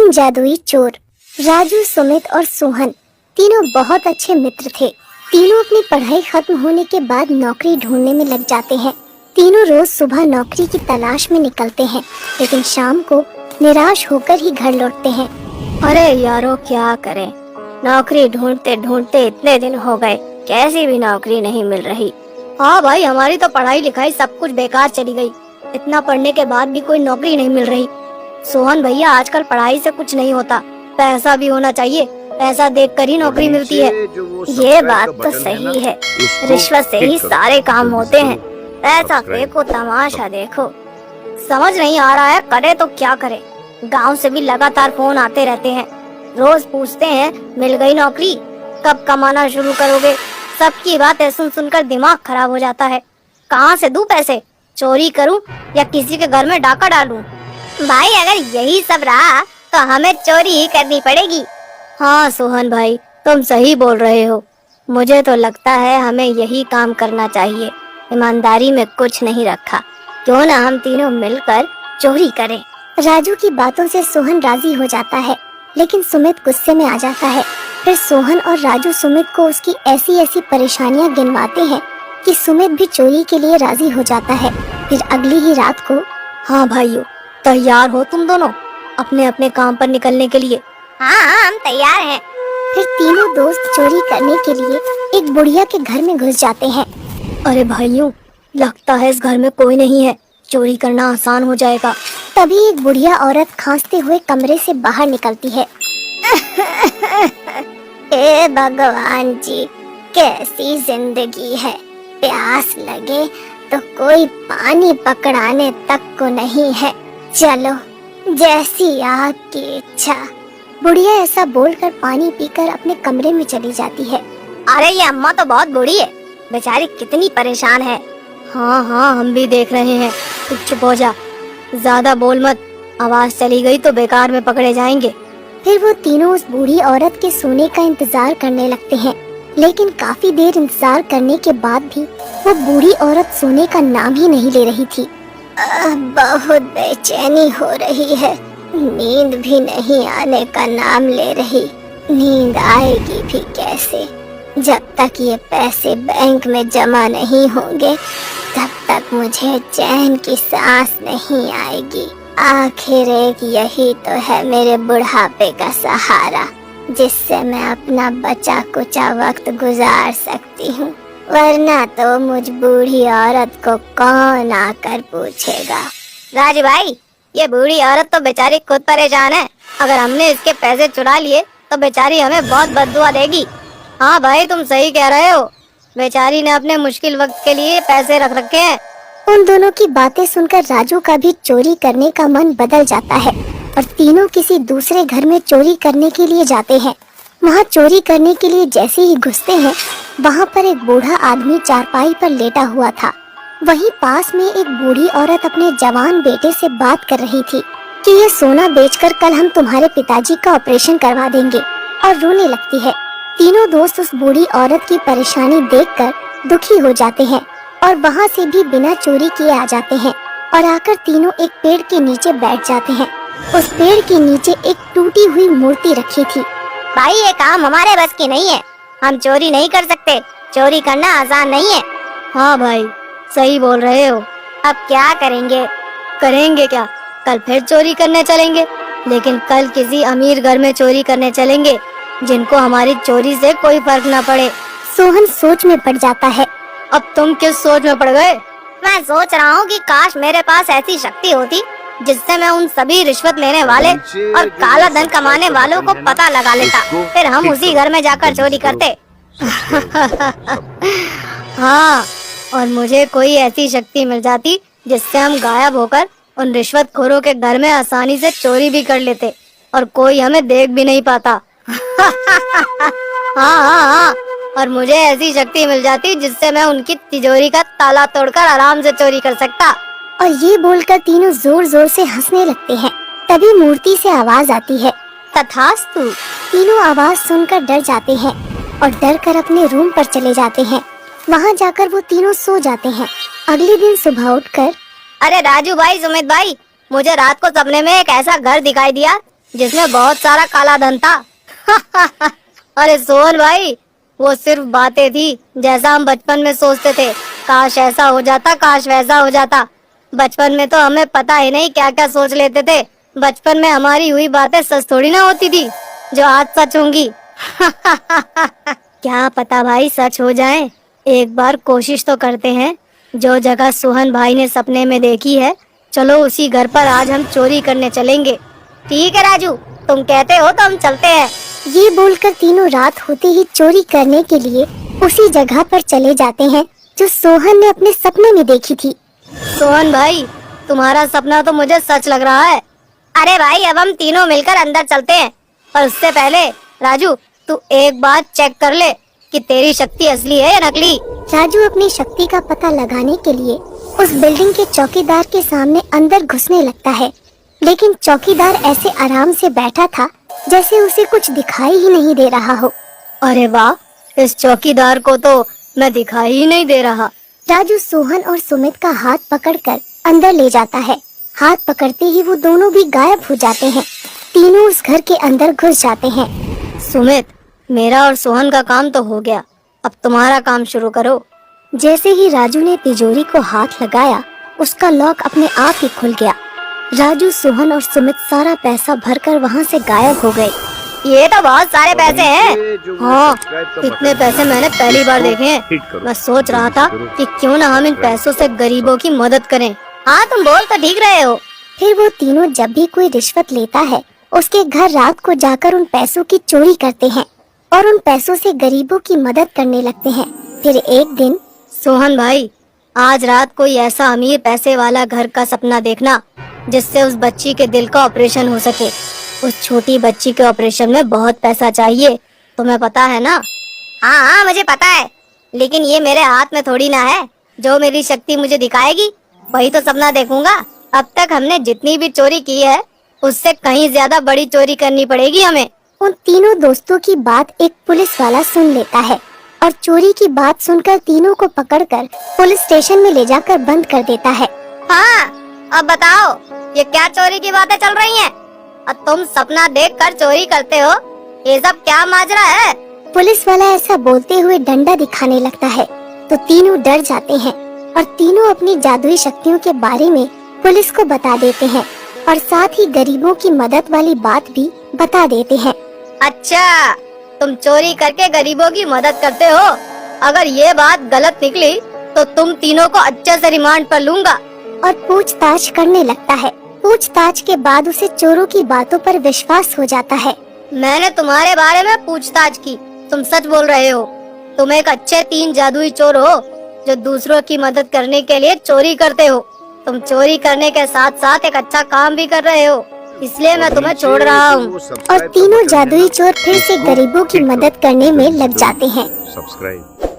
तीन जादुई चोर। राजू, सुमित और सोहन तीनों बहुत अच्छे मित्र थे। तीनों अपनी पढ़ाई खत्म होने के बाद नौकरी ढूंढने में लग जाते हैं। तीनों रोज सुबह नौकरी की तलाश में निकलते हैं, लेकिन शाम को निराश होकर ही घर लौटते हैं। अरे यारो, क्या करें, नौकरी ढूंढते ढूंढते इतने दिन हो गए, कैसी भी नौकरी नहीं मिल रही। हाँ भाई, हमारी तो पढ़ाई लिखाई सब कुछ बेकार चली गई। इतना पढ़ने के बाद भी कोई नौकरी नहीं मिल रही। सोहन भैया, आजकल पढ़ाई से कुछ नहीं होता, पैसा भी होना चाहिए। पैसा देखकर ही नौकरी मिलती है। ये बात तो सही है, रिश्वत से ही सारे काम होते हैं। पैसा फेंको, तमाशा देखो। समझ नहीं आ रहा है, करे तो क्या करे। गांव से भी लगातार फोन आते रहते हैं, रोज पूछते हैं मिल गई नौकरी, कब कमाना शुरू करोगे। सबकी बातें सुन सुनकर दिमाग खराब हो जाता है। कहाँ से दूं पैसे, चोरी करूं या किसी के घर में डाका डालूं? भाई, अगर यही सब रहा तो हमें चोरी ही करनी पड़ेगी। हाँ सोहन भाई, तुम सही बोल रहे हो। मुझे तो लगता है हमें यही काम करना चाहिए। ईमानदारी में कुछ नहीं रखा, क्यों ना हम तीनों मिलकर चोरी करें। राजू की बातों से सोहन राजी हो जाता है, लेकिन सुमित गुस्से में आ जाता है। फिर सोहन और राजू सुमित को उसकी ऐसी ऐसी परेशानियां गिनवाते हैं कि सुमित भी चोरी के लिए राजी हो जाता है। फिर अगली ही रात को, हाँ भाइयों, तैयार हो तुम दोनों अपने अपने काम पर निकलने के लिए? हाँ, हम तैयार हैं। फिर तीनों दोस्त चोरी करने के लिए एक बुढ़िया के घर में घुस जाते हैं। अरे भाइयों, लगता है इस घर में कोई नहीं है, चोरी करना आसान हो जाएगा। तभी एक बुढ़िया औरत खांसते हुए कमरे से बाहर निकलती है। हे भगवान जी, कैसी जिंदगी है। प्यास लगे तो कोई पानी पकड़ाने तक को नहीं है। चलो, जैसी आपकी इच्छा। बुढ़िया ऐसा बोलकर पानी पीकर अपने कमरे में चली जाती है। अरे ये अम्मा तो बहुत बूढ़ी है, बेचारी कितनी परेशान है। हाँ हाँ, हम भी देख रहे हैं। तू चुप हो जा, ज्यादा बोल मत, आवाज चली गई तो बेकार में पकड़े जाएंगे। फिर वो तीनों उस बूढ़ी औरत के सोने का इंतजार करने लगते हैं, लेकिन काफी देर इंतजार करने के बाद भी वो बूढ़ी औरत सोने का नाम ही नहीं ले रही थी। बहुत बेचैनी हो रही है, नींद भी नहीं आने का नाम ले रही। नींद आएगी भी कैसे? जब तक ये पैसे बैंक में जमा नहीं होंगे तब तक मुझे चैन की सांस नहीं आएगी। आखिर एक यही तो है मेरे बुढ़ापे का सहारा, जिससे मैं अपना बचा कुचा वक्त गुजार सकती हूँ, वरना तो मुझ बूढ़ी औरत को कौन आकर पूछेगा। राजू भाई, ये बूढ़ी औरत तो बेचारी खुद परेशान है। अगर हमने इसके पैसे चुरा लिए तो बेचारी हमें बहुत बद्दुआ देगी। हाँ भाई, तुम सही कह रहे हो, बेचारी ने अपने मुश्किल वक्त के लिए पैसे रख रखे हैं। उन दोनों की बातें सुनकर राजू का भी चोरी करने का मन बदल जाता है और तीनों किसी दूसरे घर में चोरी करने के लिए जाते हैं। वहाँ चोरी करने के लिए जैसे ही घुसते हैं, वहाँ पर एक बूढ़ा आदमी चारपाई पर लेटा हुआ था। वहीं पास में एक बूढ़ी औरत अपने जवान बेटे से बात कर रही थी कि ये सोना बेचकर कल हम तुम्हारे पिताजी का ऑपरेशन करवा देंगे, और रोने लगती है। तीनों दोस्त उस बूढ़ी औरत की परेशानी देखकर दुखी हो जाते हैं और वहाँ से भी बिना चोरी किए आ जाते हैं और आकर तीनों एक पेड़ के नीचे बैठ जाते हैं। उस पेड़ के नीचे एक टूटी हुई मूर्ति रखी थी। भाई, ये काम हमारे बस की नहीं है, हम चोरी नहीं कर सकते, चोरी करना आसान नहीं है। हाँ भाई, सही बोल रहे हो। अब क्या करेंगे? करेंगे क्या, कल फिर चोरी करने चलेंगे, लेकिन कल किसी अमीर घर में चोरी करने चलेंगे जिनको हमारी चोरी से कोई फर्क न पड़े। सोहन सोच में पड़ जाता है। अब तुम किस सोच में पड़ गए? मैं सोच रहा हूँ कि काश मेरे पास ऐसी शक्ति होती जिससे मैं उन सभी रिश्वत लेने वाले और काला धन कमाने वालों को पता लगा लेता, फिर हम उसी घर में जाकर चोरी करते। हाँ, और मुझे कोई ऐसी शक्ति मिल जाती जिससे हम गायब होकर उन रिश्वतखोरों के घर में आसानी से चोरी भी कर लेते और कोई हमें देख भी नहीं पाता। हाँ, और मुझे ऐसी शक्ति मिल जाती जिससे मैं उनकी तिजोरी का ताला तोड़कर आराम से चोरी कर सकता। और ये बोलकर तीनों जोर जोर से हंसने लगते हैं। तभी मूर्ति से आवाज आती है, तथास्तु। तीनों आवाज सुनकर डर जाते हैं और डर कर अपने रूम पर चले जाते हैं। वहाँ जाकर वो तीनों सो जाते हैं। अगले दिन सुबह उठकर, अरे राजू भाई, सुमित भाई, मुझे रात को सपने में एक ऐसा घर दिखाई दिया जिसमें बहुत सारा काला धन था। अरे सोहन भाई, वो सिर्फ बातें थी, जैसा हम बचपन में सोचते थे, काश ऐसा हो जाता, काश वैसा हो जाता। बचपन में तो हमें पता ही नहीं क्या क्या सोच लेते थे। बचपन में हमारी हुई बातें सच थोड़ी ना होती थी, जो आज सच होंगी। क्या पता भाई सच हो जाए। एक बार कोशिश तो करते हैं। जो जगह सोहन भाई ने सपने में देखी है, चलो उसी घर पर आज हम चोरी करने चलेंगे। ठीक है राजू, तुम कहते हो तो हम चलते हैं। ये बोलकर तीनों रात होते ही चोरी करने के लिए उसी जगह पर चले जाते हैं जो सोहन ने अपने सपने में देखी थी। सोहन भाई, तुम्हारा सपना तो मुझे सच लग रहा है। अरे भाई, अब हम तीनों मिलकर अंदर चलते हैं। पर उससे पहले राजू, तू एक बात चेक कर ले कि तेरी शक्ति असली है या नकली। राजू अपनी शक्ति का पता लगाने के लिए उस बिल्डिंग के चौकीदार के सामने अंदर घुसने लगता है, लेकिन चौकीदार ऐसे आराम से बैठा था जैसे उसे कुछ दिखाई ही नहीं दे रहा हो। अरे वाह, इस चौकीदार को तो मैं दिखाई ही नहीं दे रहा। राजू सोहन और सुमित का हाथ पकड़कर अंदर ले जाता है। हाथ पकड़ते ही वो दोनों भी गायब हो जाते हैं। तीनों उस घर के अंदर घुस जाते हैं। सुमित, मेरा और सोहन का काम तो हो गया, अब तुम्हारा काम शुरू करो। जैसे ही राजू ने तिजोरी को हाथ लगाया, उसका लॉक अपने आप ही खुल गया। राजू, सोहन और सुमित सारा पैसा भरकर वहाँ से गायब हो गए। ये तो बहुत सारे पैसे हैं। हाँ, इतने पैसे मैंने पहली बार देखे हैं। मैं सोच रहा था कि क्यों ना हम इन पैसों से गरीबों की मदद करें। हाँ, तुम बोल तो ठीक रहे हो। फिर वो तीनों जब भी कोई रिश्वत लेता है, उसके घर रात को जाकर उन पैसों की चोरी करते हैं और उन पैसों से गरीबों की मदद करने लगते हैं। फिर एक दिन, सोहन भाई, आज रात कोई ऐसा अमीर पैसे वाला घर का सपना देखना जिससे उस बच्ची के दिल का ऑपरेशन हो सके। उस छोटी बच्ची के ऑपरेशन में बहुत पैसा चाहिए, तुम्हें पता है ना? हाँ हाँ, मुझे पता है, लेकिन ये मेरे हाथ में थोड़ी ना है। जो मेरी शक्ति मुझे दिखाएगी वही तो सपना देखूंगा। अब तक हमने जितनी भी चोरी की है, उससे कहीं ज्यादा बड़ी चोरी करनी पड़ेगी हमें। उन तीनों दोस्तों की बात एक पुलिस वाला सुन लेता है और चोरी की बात सुनकर तीनों को पकड़कर पुलिस स्टेशन में ले जाकर बंद कर देता है। हाँ, अब बताओ, ये क्या चोरी की बातें चल रही हैं? और तुम सपना देखकर चोरी करते हो, ये सब क्या माजरा है? पुलिस वाला ऐसा बोलते हुए डंडा दिखाने लगता है तो तीनों डर जाते हैं और तीनों अपनी जादुई शक्तियों के बारे में पुलिस को बता देते हैं और साथ ही गरीबों की मदद वाली बात भी बता देते हैं। अच्छा, तुम चोरी करके गरीबों की मदद करते हो? अगर ये बात गलत निकली तो तुम तीनों को अच्छे से रिमांड पर लूंगा। और पूछताछ करने लगता है। पूछताछ के बाद उसे चोरों की बातों पर विश्वास हो जाता है। मैंने तुम्हारे बारे में पूछताछ की, तुम सच बोल रहे हो। तुम एक अच्छे 3 जादुई चोर हो जो दूसरों की मदद करने के लिए चोरी करते हो। तुम चोरी करने के साथ साथ एक अच्छा काम भी कर रहे हो, इसलिए मैं तुम्हें छोड़ रहा हूँ। और तीनों जादुई चोर फिर से गरीबों की मदद करने में लग जाते हैं। सब्सक्राइब